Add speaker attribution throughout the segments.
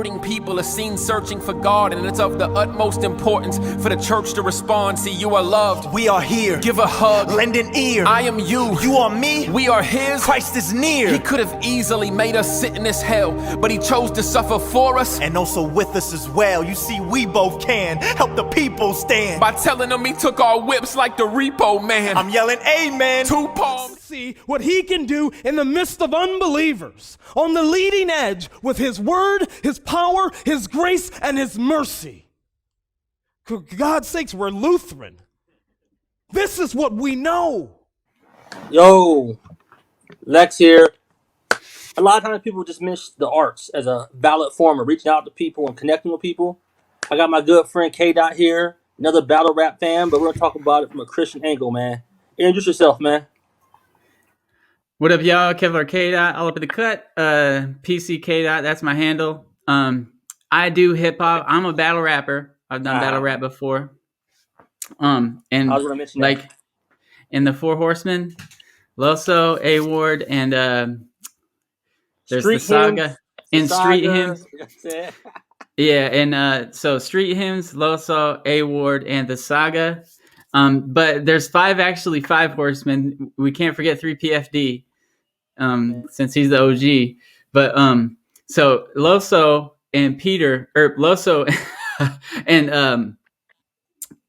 Speaker 1: hurting people are seen searching for God, and it's of the utmost importance for the church to respond. See, you are loved.
Speaker 2: We are here.
Speaker 1: Give a hug.
Speaker 2: Lend an ear.
Speaker 1: I am you.
Speaker 2: You are me.
Speaker 1: We are his.
Speaker 2: Christ is near.
Speaker 1: He could have easily made us sit in this hell, but he chose to suffer for us.
Speaker 2: And also with us as well. You see, we both can help the people stand.
Speaker 1: By telling them he took our whips like the repo man.
Speaker 2: I'm yelling amen.
Speaker 1: 2 palms.
Speaker 3: See what he can do in the midst of unbelievers, on the leading edge with his word, his power, his grace, and his mercy. For God's sakes, we're Lutheran. This is what we know.
Speaker 4: Yo, Lex here. A lot of times people just miss the arts as a valid form of reaching out to people and connecting with people. I got my good friend K Dot here, another battle rap fan, but we're going to talk about it from a Christian angle, man. Introduce yourself, man.
Speaker 5: What up, y'all? Kevlar K Dot, all up in the cut. PC K Dot, that's my handle. I do hip hop. I'm a battle rapper. I've done battle rap before. And
Speaker 4: I was going to mention
Speaker 5: like
Speaker 4: that.
Speaker 5: in the Four Horsemen, Loso A Ward, and there's the Saga and StreetHymns. Yeah, and so StreetHymns, Loso A Ward, and the Saga. But there's five Horsemen. We can't forget 3PFD. Since he's the OG, but so Loso and Peter, or Loso and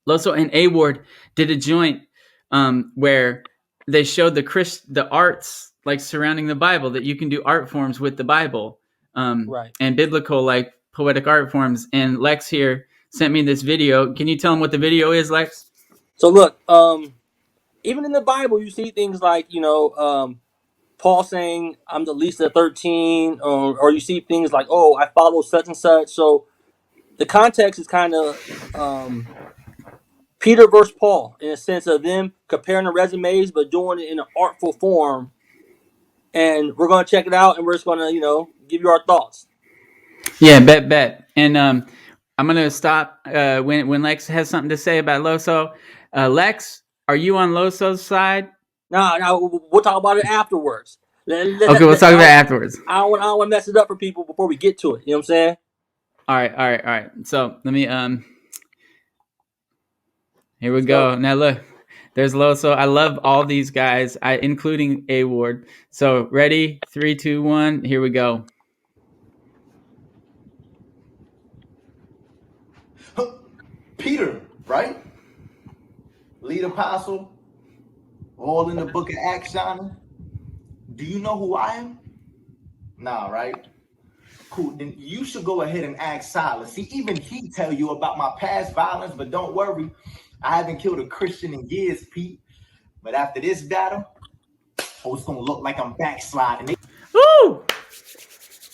Speaker 5: Loso and A Ward did a joint where they showed the arts like surrounding the Bible, that you can do art forms with the Bible,
Speaker 4: Right.
Speaker 5: and biblical like poetic art forms. And Lex here sent me this video. Can you tell him what the video is, Lex?
Speaker 4: So look, even in the Bible, you see things like, Paul saying, I'm the least of 13, or you see things like, oh, I follow such and such. So the context is kind of Peter versus Paul, in a sense of them comparing the resumes, but doing it in an artful form. And we're going to check it out, and we're just going to, give you our thoughts.
Speaker 5: Yeah, bet. And I'm going to stop when Lex has something to say about Loso. Lex, are you on Loso's side?
Speaker 4: No, we'll talk about it afterwards.
Speaker 5: Okay, we'll talk about it afterwards.
Speaker 4: I don't want to mess it up for people before we get to it. You know what I'm saying?
Speaker 5: All right. So let me here we go. Now look, there's Loso. I love all these guys, including A Ward. So ready? 3, 2, 1. Here we go.
Speaker 6: Peter, right? Lead apostle. All in the book of Acts, Johnny. Do you know who I am? Nah, right? Cool. Then you should go ahead and ask Silas. See, even he tell you about my past violence, but don't worry. I haven't killed a Christian in years, Pete. But after this battle, it's gonna look like I'm backsliding.
Speaker 5: Woo!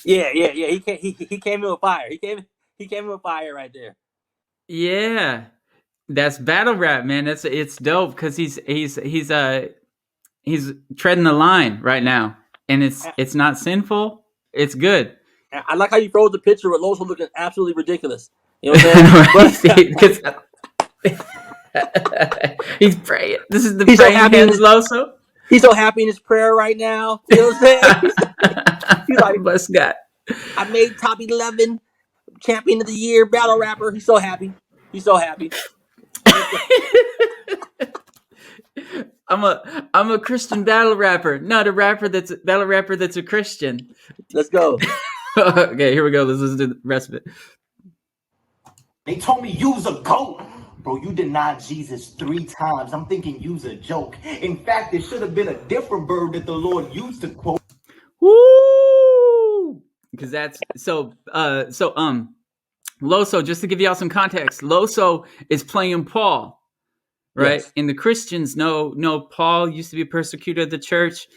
Speaker 4: Yeah. He came in with fire. He came in with fire right there.
Speaker 5: Yeah. That's battle rap, man. It's dope because he's treading the line right now, and it's not sinful. It's good.
Speaker 4: I like how you froze the picture with Loso looking absolutely ridiculous. You know what I'm saying?
Speaker 5: He's praying. This is the
Speaker 4: He's so
Speaker 5: praying
Speaker 4: happy
Speaker 5: hands, Loso.
Speaker 4: He's so happy in his prayer right now. You know what I'm saying? He's like,
Speaker 5: Bless God.
Speaker 4: I made top 11 champion of the year battle rapper. He's so happy.
Speaker 5: I'm a Christian battle rapper, not a battle rapper that's a Christian.
Speaker 4: Let's go.
Speaker 5: Okay, here we go. Let's listen to the rest of it.
Speaker 6: They told me you's a goat. Bro, you denied Jesus 3 times. I'm thinking you's a joke. In fact, it should have been a different bird that the Lord used to quote.
Speaker 5: Woo! Because that's so Loso, just to give y'all some context, Loso is playing Paul, right?
Speaker 4: Yes.
Speaker 5: And the Christians know Paul used to be a persecutor of the church.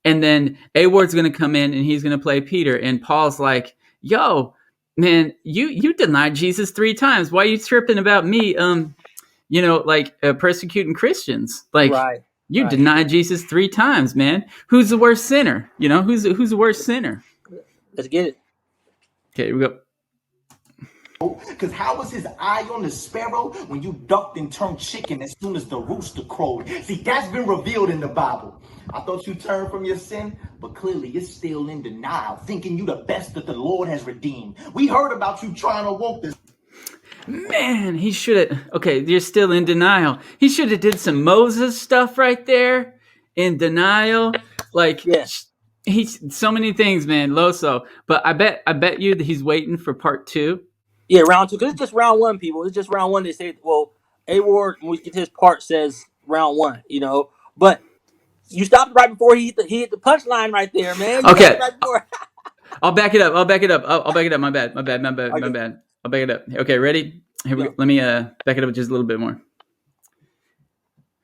Speaker 5: And then A Ward's going to come in and he's going to play Peter. And Paul's like, yo, man, you denied Jesus 3 times. Why are you tripping about me, persecuting Christians? Like,
Speaker 4: Right.
Speaker 5: You denied Jesus 3 times, man. Who's the worst sinner? Who's the worst sinner?
Speaker 4: Let's get it.
Speaker 5: Okay, here we go.
Speaker 6: Cause how was his eye on the sparrow when you ducked and turned chicken as soon as the rooster crowed? See, that's been revealed in the Bible. I thought you turned from your sin, but clearly you're still in denial, thinking you the best that the Lord has redeemed. We heard about you trying to walk this.
Speaker 5: Man, he should have. Okay, you're still in denial. He should have did some Moses stuff right there. In denial, like he's so many things, man. Loso, but I bet you that he's waiting for part 2.
Speaker 4: Yeah, round 2, because it's just round 1, people. It's just round 1. They say, well, A Ward, when we get to his part, says round 1, you know. But you stopped right before he hit the punchline right there, man.
Speaker 5: Okay.
Speaker 4: Right before.
Speaker 5: I'll back it up. I'll back it up. My bad. I'll back it up. Okay, ready? Here we go. Let me back it up just a little bit more.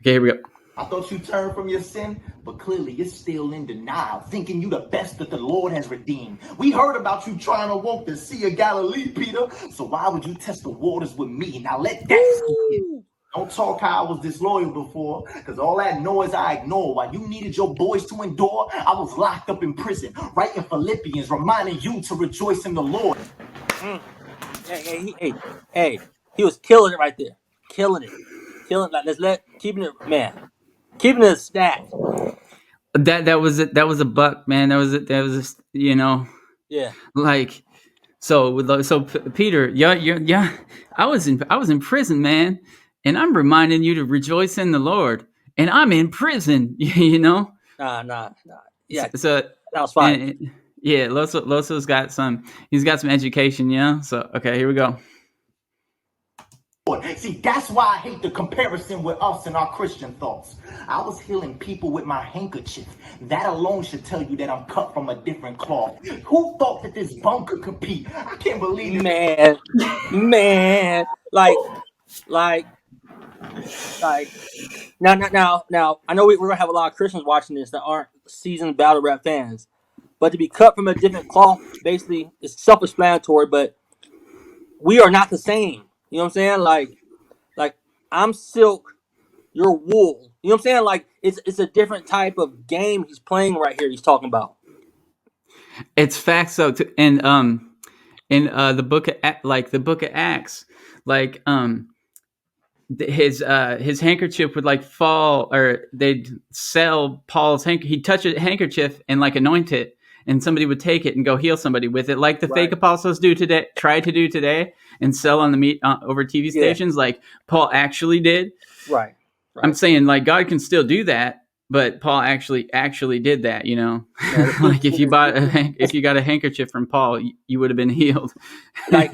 Speaker 5: Okay, here we go.
Speaker 6: I thought you turned from your sin, but clearly you're still in denial, thinking you the best that the Lord has redeemed. We heard about you trying to walk the Sea of Galilee, Peter. So why would you test the waters with me? Now let that sink in. Don't talk how I was disloyal before, because all that noise I ignored while you needed your boys to endure. I was locked up in prison, writing Philippians, reminding you to rejoice in the Lord.
Speaker 4: Hey, he was killing it right there. Killing it. Like, keeping it stacked.
Speaker 5: That was it. That was a buck, man. That was it. That was you know.
Speaker 4: Yeah.
Speaker 5: Like, so Peter, yeah. I was in prison, man, and I'm reminding you to rejoice in the Lord, and I'm in prison. You know.
Speaker 4: Nah. Yeah.
Speaker 5: So
Speaker 4: that was fine.
Speaker 5: Yeah, Loso's got some. He's got some education, you know. So okay, here we go.
Speaker 6: See, that's why I hate the comparison with us and our Christian thoughts. I was healing people with my handkerchief. That alone should tell you that I'm cut from a different cloth. Who thought that this bum could compete? I can't believe it.
Speaker 4: Man. Like. Now. I know we're gonna have a lot of Christians watching this that aren't seasoned battle rap fans, but to be cut from a different cloth, basically, it's self-explanatory. But we are not the same. You know what I'm saying? Like I'm silk, you're wool. You know what I'm saying? Like it's a different type of game he's playing right here. He's talking about.
Speaker 5: It's facts though, and in the book of Acts, like his handkerchief would like fall, or they'd sell Paul's handkerchief. He'd touch a handkerchief and like anoint it, and somebody would take it and go heal somebody with it, like the fake apostles try to do today, and sell on the over TV stations, like Paul actually did.
Speaker 4: Right.
Speaker 5: I'm saying, like, God can still do that, but Paul actually did that. You know, like if you got a handkerchief from Paul, you would have been healed.
Speaker 4: like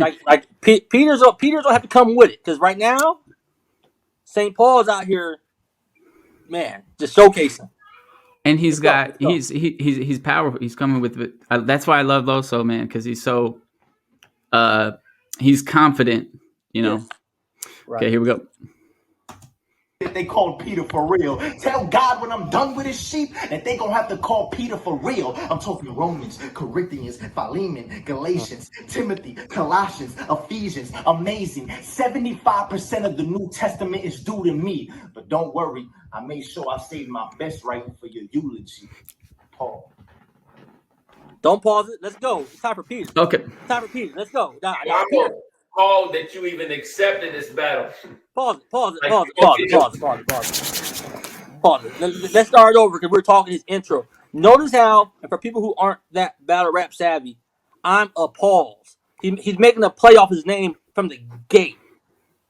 Speaker 4: Peter's will have to come with it, because right now, St. Paul's out here, man, just showcasing.
Speaker 5: And he's powerful. He's coming with it. That's why I love Loso, man, because he's so he's confident, you know. Yes. Right. Okay, here we go.
Speaker 6: They called Peter for real. Tell God when I'm done with his sheep that they gonna have to call Peter for real. I'm talking Romans, Corinthians, Philemon, Galatians, Timothy, Colossians, Ephesians. Amazing. 75% of the New Testament is due to me. But don't worry, I made sure I saved my best writing for your eulogy. Paul.
Speaker 4: Don't pause it. Let's go. It's time for Peter.
Speaker 5: Okay.
Speaker 4: It's time for Peter. Let's go.
Speaker 1: Peter. Paul, that you even accepted this battle.
Speaker 4: Pause it. Let's start over, because we're talking his intro. Notice how, and for people who aren't that battle rap savvy, I'm appalled. He's making a play off his name from the gate.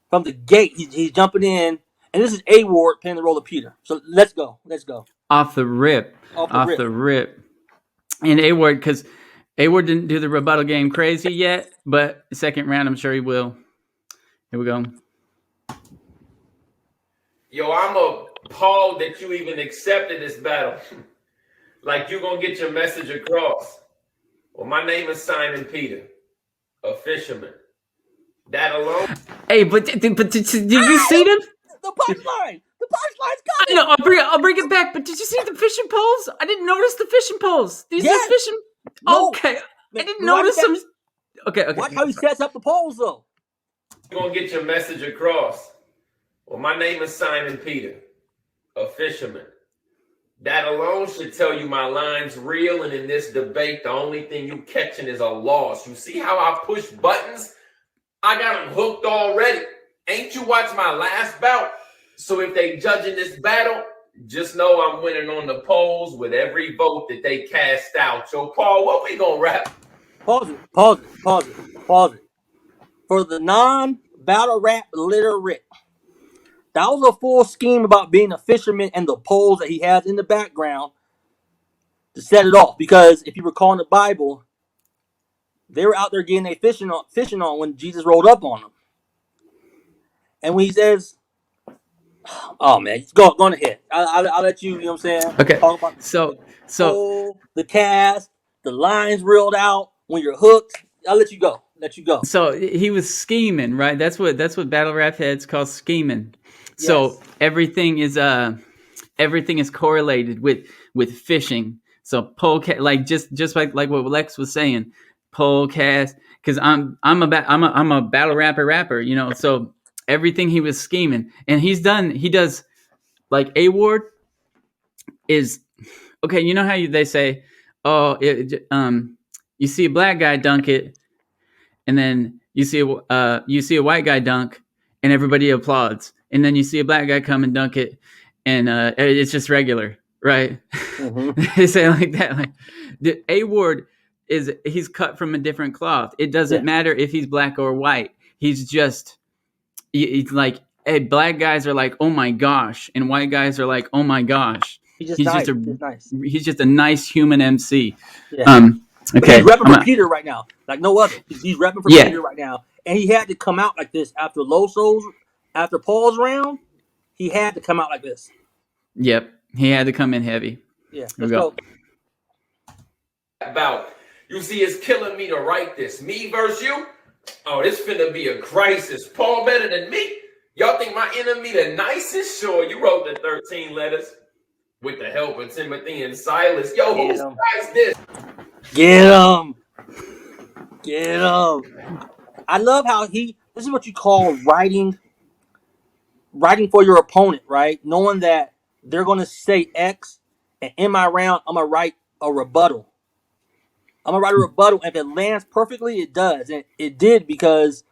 Speaker 4: From the gate, he's jumping in, and this is A Ward playing the role of Peter. So let's go.
Speaker 5: Off the rip. And A Ward, because A Ward didn't do the rebuttal game crazy yet, but second round, I'm sure he will. Here we go.
Speaker 1: Yo, I'm appalled that you even accepted this battle. Like you gonna get your message across. Well, my name is Simon Peter, a fisherman. That alone.
Speaker 5: Hey, but did you see them?
Speaker 4: The punchline's coming.
Speaker 5: I know. I'll bring it back. But did you see the fishing poles? I didn't notice the fishing poles. These are fishing. No. Okay, I didn't notice them. Okay.
Speaker 4: Watch how he sets up the poles, though.
Speaker 1: You're gonna get your message across. Well, my name is Simon Peter, a fisherman. That alone should tell you my line's real, and in this debate, the only thing you catching is a loss. You see how I push buttons? I got them hooked already. Ain't you watched my last bout? So if they judging this battle, just know I'm winning on the polls with every vote that they cast out. So, Paul, what we gonna rap?
Speaker 4: Pause it. For the non-battle rap literate, that was a full scheme about being a fisherman and the poles that he has in the background to set it off. Because if you recall in the Bible, they were out there getting their fishing on when Jesus rolled up on them. And when he says, "Oh man, go ahead. I'll let you. You know what I'm saying?
Speaker 5: Okay.
Speaker 4: Talk about the cast, the lines reeled out when you're hooked. I'll let you go.
Speaker 5: So he was scheming, right? That's what battle rap heads call scheming. So yes. everything is correlated with fishing. So pole cast, like just like what Lex was saying, pole cast. Because I'm a battle rapper, you know. So everything he was scheming, and he does like A Ward is okay. You know how they say, oh, you see a black guy dunk it, and then you see a white guy dunk, and everybody applauds, and then you see a black guy come and dunk it, and it's just regular, right? Mm-hmm. They say like that. Like the A Ward he's cut from a different cloth. It doesn't matter if he's black or white. He's like, hey, black guys are like, oh my gosh, and white guys are like, oh my gosh. He's just a nice human MC. Yeah. Okay.
Speaker 4: He's repping for Peter right now, like no other. He's repping for Peter right now, and he had to come out like this after Paul's round. He had to come out like this.
Speaker 5: Yep, he had to come in heavy.
Speaker 4: Yeah, let's go.
Speaker 1: About you see, it's killing me to write this. Me versus you. Oh, this finna be a crisis. Paul better than me. Y'all think my enemy the nicest? Sure, you wrote the 13 letters with the help of Timothy and Silas. Yo, who writes this?
Speaker 4: Get him. I love how this is what you call writing for your opponent, right? Knowing that they're going to say X, and in my round, I'm going to write a rebuttal. And if it lands perfectly, it does. And it did because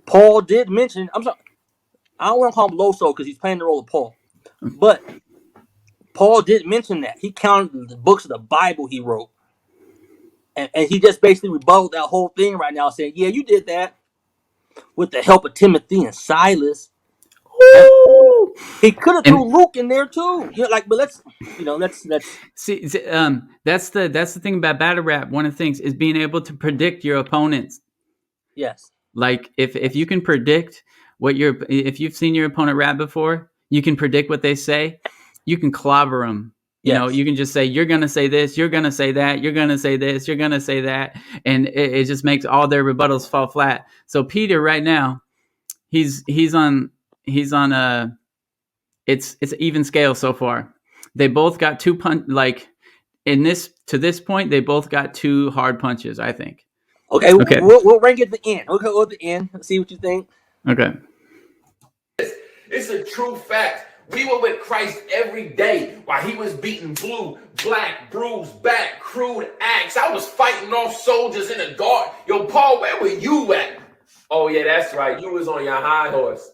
Speaker 4: Paul did mention, I'm sorry, I don't want to call him Loso because he's playing the role of Paul. But Paul did mention that. He counted the books of the Bible he wrote. And he just basically rebutted that whole thing right now, saying, yeah, you did that with the help of Timothy and Silas. He could have threw Luke in there too. But let's
Speaker 5: see. That's the thing about battle rap. One of the things is being able to predict your opponents.
Speaker 4: Yes.
Speaker 5: Like if you can predict if you've seen your opponent rap before, you can predict what they say. You can clobber them. You know, you can just say, you're going to say this, you're going to say that, you're going to say this, you're going to say that. And it just makes all their rebuttals fall flat. So Peter right now, he's on it's an even scale so far. They both got two to this point, they both got two hard punches, I think.
Speaker 4: Okay. We'll rank at the end. We'll go at the end. Let's see what you think.
Speaker 5: Okay.
Speaker 1: It's a true fact. We were with Christ every day while he was beating blue, black, bruised back, crude axe. I was fighting off soldiers in the guard. Yo, Paul, where were you at? Oh, yeah, that's right. You was on your high horse.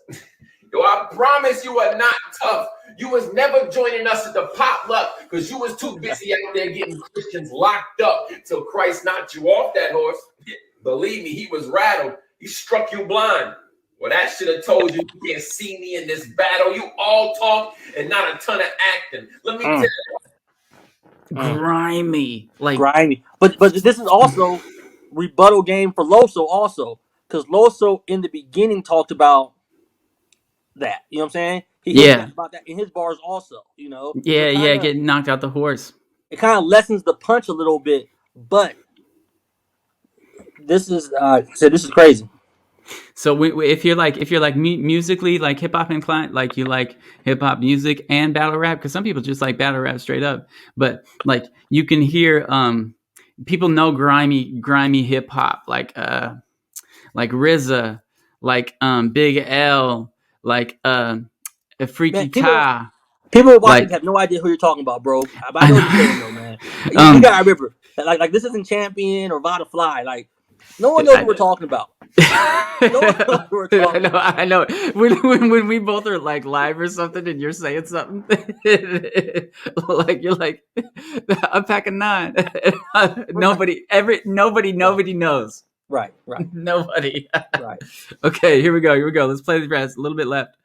Speaker 1: Yo, I promise you are not tough. You was never joining us at the potluck because you was too busy out there getting Christians locked up till Christ knocked you off that horse. Believe me, he was rattled. He struck you blind. Well, that should have told you can't see me in this battle. You all talk and not a ton of acting. Let me tell you.
Speaker 5: Grimy.
Speaker 4: But this is also rebuttal game for Loso also. Because Loso in the beginning talked about that. You know what I'm saying? He talked about that in his bars also, you know?
Speaker 5: Yeah, getting knocked out the horse.
Speaker 4: It kind of lessens the punch a little bit. But this is crazy.
Speaker 5: So if you're like musically like hip hop inclined, like you like hip hop music and battle rap, because some people just like battle rap straight up, but like you can hear people know grimy hip hop like RZA, like Big L, like Freaky Tah.
Speaker 4: People watching have no idea who you're talking about, bro. I know what you're saying though, man. You gotta remember, like this isn't Champion or Vada Fly. Like No one knows what we're talking about. No one knows what we're talking about.
Speaker 5: I know. When we both are like live or something, and you're saying something, like you're like, I'm packing 9. Nobody knows.
Speaker 4: Right.
Speaker 5: Nobody.
Speaker 4: Right.
Speaker 5: Okay, here we go. Let's play the rest. A little bit left.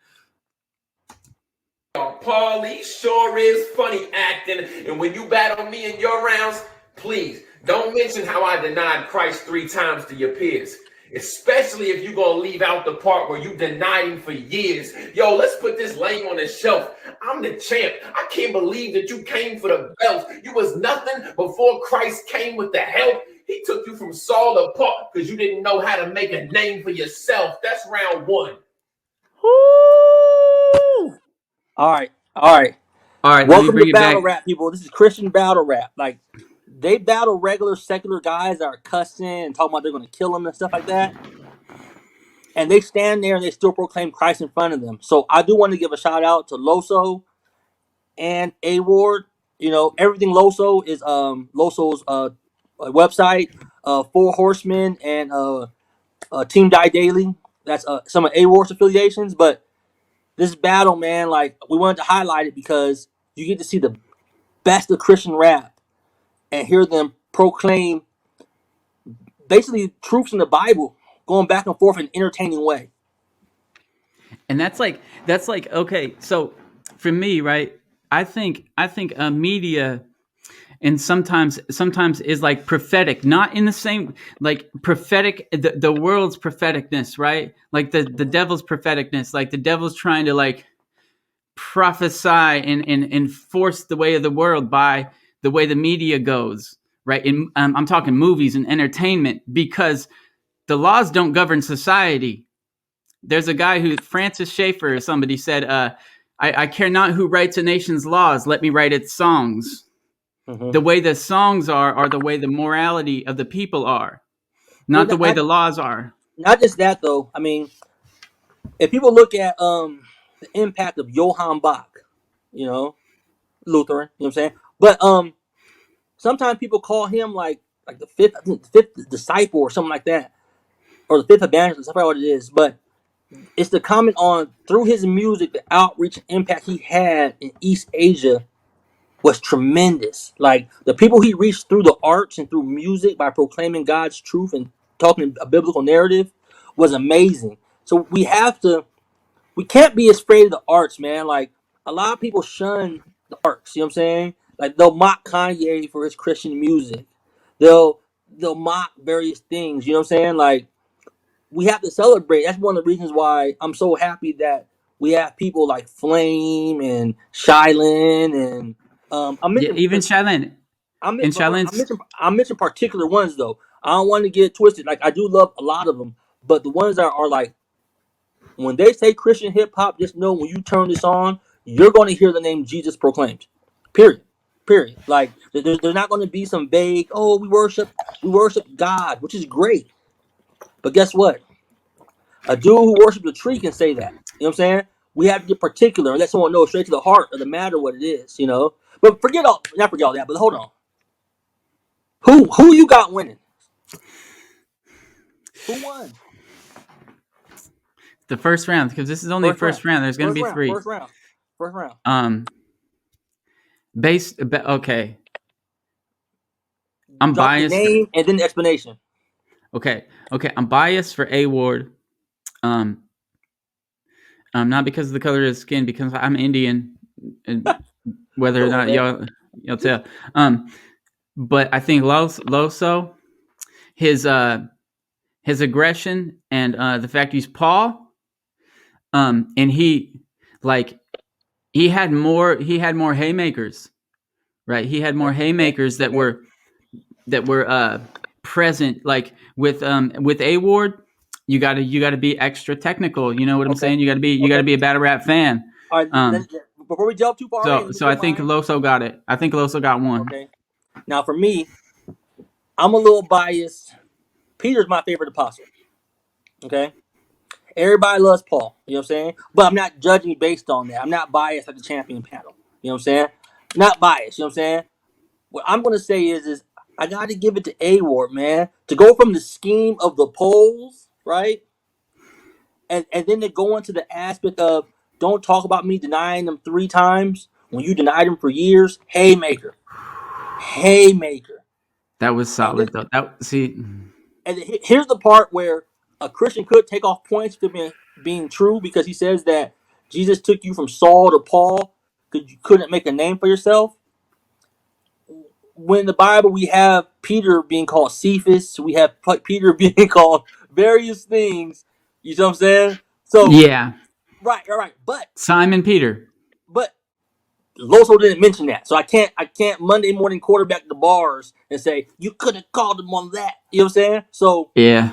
Speaker 1: Paul, he sure is funny acting. And when you battle me in your rounds, please don't mention how I denied Christ 3 times to your peers. Especially if you're going to leave out the part where you denied him for years. Yo, let's put this lame on the shelf. I'm the champ. I can't believe that you came for the belt. You was nothing before Christ came with the help. He took you from Saul to Paul because you didn't know how to make a name for yourself. That's round 1.
Speaker 4: Woo! All right. Welcome to battle rap, people. This is Christian battle rap. Like, they battle regular secular guys that are cussing and talking about they're going to kill them and stuff like that. And they stand there and they still proclaim Christ in front of them. So I do want to give a shout out to Loso and A Ward. You know, everything Loso is Loso's website, 4 Horsemen and Team Die Daily. That's some of A Ward's affiliations. But this battle, man, like, we wanted to highlight it because you get to see the best of Christian rap and hear them proclaim basically truths in the Bible, going back and forth in an entertaining way.
Speaker 5: And that's like okay. So for me, right, I think media and sometimes is like prophetic, not in the same like prophetic the world's propheticness, right? Like the devil's propheticness, like the devil's trying to like prophesy and force the way of the world by the way the media goes, right? And I'm talking movies and entertainment, because the laws don't govern society. There's a guy who, Francis Schaeffer or somebody said, I care not who writes a nation's laws, let me write its songs. Mm-hmm. The way the songs are the way the morality of the people are, not the way the laws are.
Speaker 4: Not just that, though. I mean, if people look at the impact of Johann Bach, you know, Lutheran, you know what I'm saying? But sometimes people call him like the fifth disciple or something like that, or the fifth evangelist. I forgot what it is, but it's the comment on, through his music, the outreach and impact he had in East Asia was tremendous. Like, the people he reached through the arts and through music by proclaiming God's truth and talking a biblical narrative was amazing. So we can't be afraid of the arts, man. Like, a lot of people shun the arts, you know what I'm saying? Like, they'll mock Kanye for his Christian music. They'll mock various things, you know what I'm saying? Like, we have to celebrate. That's one of the reasons why I'm so happy that we have people like Flame and Shylin and
Speaker 5: even Shylin.
Speaker 4: I mentioned particular ones, though. I don't want to get twisted. Like, I do love a lot of them, but the ones that are like, when they say Christian hip hop, just know when you turn this on, you're going to hear the name Jesus proclaimed. Period. Like, there's not going to be some vague, oh, we worship God, which is great. But guess what? A dude who worships a tree can say that. You know what I'm saying? We have to get particular and let someone know straight to the heart of the matter what it is, you know? But not forget all that, but hold on. Who you got winning? Who won?
Speaker 5: The first round, because this is only the first round. There's going to be 3.
Speaker 4: First round.
Speaker 5: Okay. I'm biased.
Speaker 4: The name and then the explanation.
Speaker 5: Okay. I'm biased for A Ward. Not because of the color of his skin, because I'm Indian, and whether or not y'all tell. But I think Loso, his aggression and the fact he's Paul, and he had more haymakers, right? He had more haymakers that were present. Like with A Ward, you gotta be extra technical. You know what I'm saying? You gotta be a battle rap fan.
Speaker 4: All right, before we jump too far,
Speaker 5: so I think Loso got it. I think Loso got one.
Speaker 4: Okay. Now for me, I'm a little biased. Peter's my favorite apostle. Okay. Everybody loves Paul. You know what I'm saying? But I'm not judging based on that. I'm not biased like the champion panel. You know what I'm saying? Not biased. You know what I'm saying? What I'm gonna say is I got to give it to A Ward, man. To go from the scheme of the polls, right? And then to go into the aspect of don't talk about me denying them 3 times when you denied them for years. Haymaker. Haymaker.
Speaker 5: That was
Speaker 4: And then
Speaker 5: solid though. That see,
Speaker 4: here's the part where a Christian could take off points for being true because he says that Jesus took you from Saul to Paul because you couldn't make a name for yourself. When in the Bible we have Peter being called Cephas, we have Peter being called various things. You know what I'm saying? So
Speaker 5: yeah,
Speaker 4: right.
Speaker 5: Simon Peter.
Speaker 4: But Loso didn't mention that, so I can't Monday morning quarterback the bars and say you could have called him on that. You know what I'm saying? So
Speaker 5: Yeah,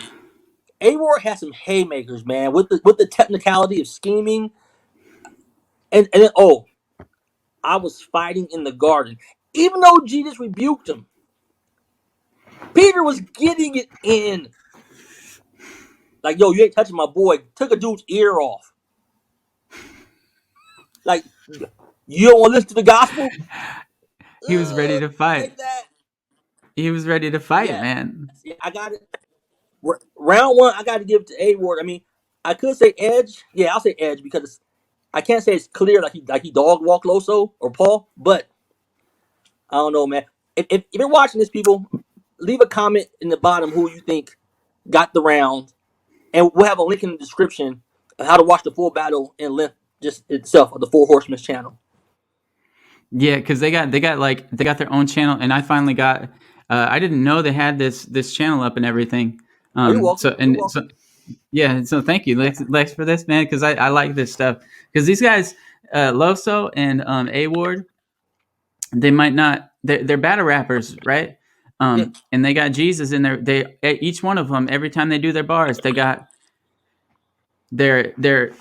Speaker 4: A Ward has some haymakers, man, with the technicality of scheming, and then I was fighting in the garden, even though Jesus rebuked him. Peter was getting it in, like, yo, you ain't touching my boy. Took a dude's ear off. Like, you don't want to listen to the gospel?
Speaker 5: he was ready to fight.
Speaker 4: Like that.
Speaker 5: He was ready to fight,
Speaker 4: Yeah,
Speaker 5: man.
Speaker 4: I got it. Round one, I got to give it to A Ward. I mean, I could say Edge. Yeah, I'll say Edge because I can't say it's clear like he dog walked Loso or Paul, but I don't know, man. If you're watching this, people, leave a comment in the bottom who you think got the round, and we'll have a link in the description of how to watch the full battle in length just itself of the Four Horsemen's channel.
Speaker 5: Yeah, because they got their own channel, and I finally got. I didn't know they had this channel up and everything.
Speaker 4: You're welcome.
Speaker 5: So yeah, so thank you, Lex, for this, man, because I like this stuff. Because these guys, Loso and A Ward, they might not. They're battle rappers, right?
Speaker 4: Yeah.
Speaker 5: And they got Jesus in there. They each one of them, every time they do their bars, they're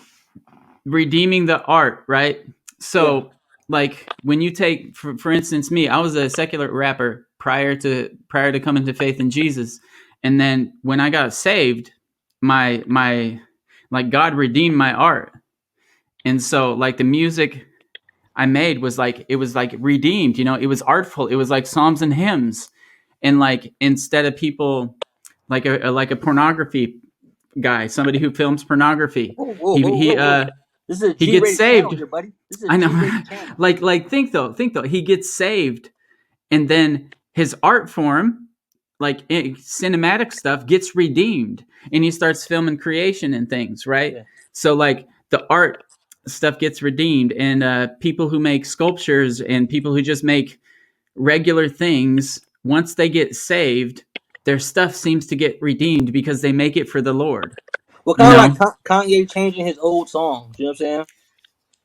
Speaker 5: redeeming the art, right? So. Yeah. Like when you take, for instance, me, I was a secular rapper prior to coming to faith in Jesus, and then when I got saved, my like God redeemed my art, and so like the music I made was like redeemed, you know, it was artful, it was like psalms and hymns, and like instead of people like a pornography guy, somebody who films pornography,
Speaker 4: Whoa. This is a
Speaker 5: he gets saved
Speaker 4: channel here, buddy. This is
Speaker 5: I know. like think though, he gets saved, and then his art form, like cinematic stuff, gets redeemed, and he starts filming creation and things, right? Yeah. So like the art stuff gets redeemed, and people who make sculptures and people who just make regular things, once they get saved, their stuff seems to get redeemed because they make it for the Lord.
Speaker 4: Well, kind of like Kanye changing his old songs. You know what I'm saying?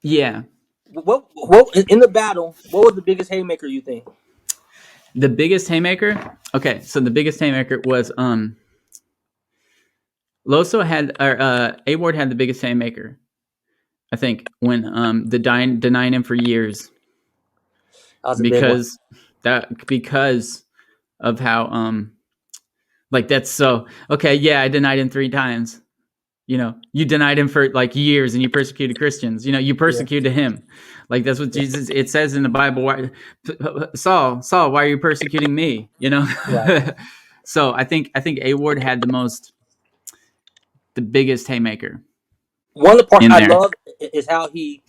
Speaker 5: Yeah.
Speaker 4: What in the battle? What was the biggest haymaker you think?
Speaker 5: The biggest haymaker? Okay, so the biggest haymaker was Loso had A Ward had the biggest haymaker, I think, when denying him for years. Because of how like that's so okay, yeah, I denied him 3 times. You know, you denied him for like years, and you persecuted Christians. You know, you persecuted him. Like that's what Jesus. It says in the Bible. Why, Saul, why are you persecuting me? You know. Right. So I think A Ward had the biggest haymaker.
Speaker 4: One of the parts I love is how he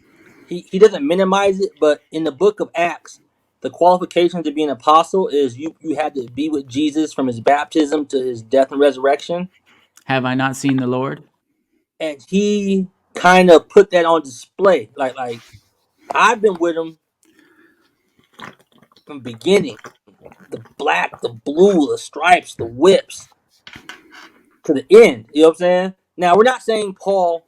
Speaker 4: doesn't minimize it, but in the book of Acts, the qualification to be an apostle is you had to be with Jesus from his baptism to his death and resurrection.
Speaker 5: Have I not seen the Lord?
Speaker 4: And he kind of put that on display. Like I've been with him from the beginning. The black, the blue, the stripes, the whips to the end. You know what I'm saying? Now, we're not saying Paul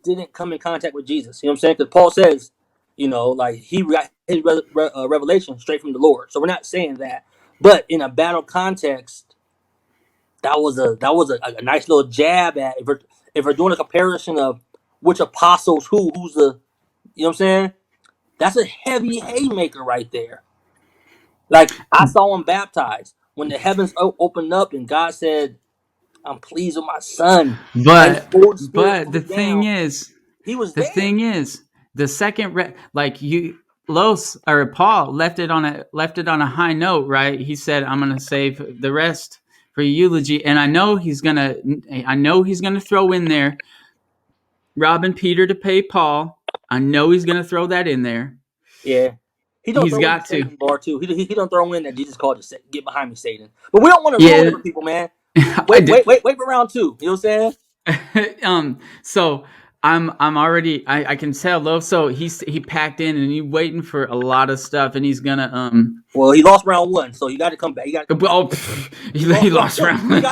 Speaker 4: didn't come in contact with Jesus. You know what I'm saying? Because Paul says, you know, like he got his revelation straight from the Lord. So we're not saying that. But in a battle context, that was a nice little jab at if we're doing a comparison of which apostles who's the, you know what I'm saying? That's a heavy haymaker right there. Like I saw him baptized when the heavens opened up and God said, "I'm pleased with my son."
Speaker 5: But the thing is,
Speaker 4: he was
Speaker 5: the
Speaker 4: there.
Speaker 5: thing is, the second like you Paul left it on a high note, right? He said, "I'm gonna save the rest for eulogy," and I know he's gonna throw in there robbing Peter to pay Paul. I know he's gonna throw that in there.
Speaker 4: Yeah. He's got to. Satan bar too. He don't throw in that Jesus called to get behind me, Satan. But we don't want to ruin it for people, man. Wait for round 2. You know what I'm
Speaker 5: saying? So I'm already. I can tell Loso. He packed in and he's waiting for a lot of stuff, and he's gonna
Speaker 4: Well, he lost round 1, so you got to come back. He
Speaker 5: lost round 1.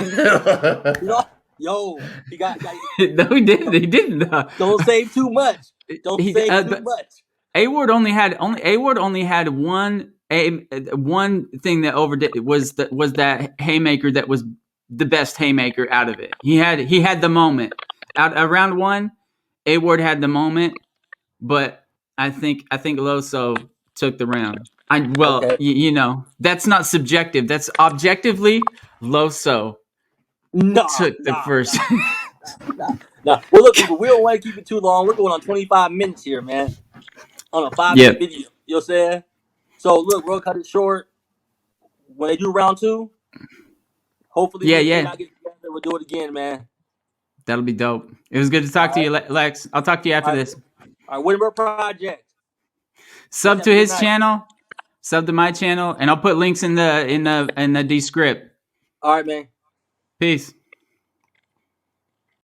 Speaker 4: He got.
Speaker 5: No, he didn't. He didn't.
Speaker 4: Don't save too much. Don't save too much.
Speaker 5: A Ward only had one thing that overdid was that haymaker that was the best haymaker out of it. He had the moment out around 1. A Ward had the moment, but I think Loso took the round. You know, that's not subjective. That's objectively Loso took the first.
Speaker 4: Well, look, people, we don't want to keep it too long. We're going on 25 minutes here, man. On a 5-minute video. You know what I'm saying? So, look, we'll cut it short. When they do round 2, hopefully we'll get together. We'll do it again, man.
Speaker 5: That'll be dope. It was good to talk to you, Lex. I'll talk to you after this.
Speaker 4: All right, Wittenberg Project.
Speaker 5: Sub to his channel, sub to my channel, and I'll put links in the descript.
Speaker 4: All right, man.
Speaker 5: Peace.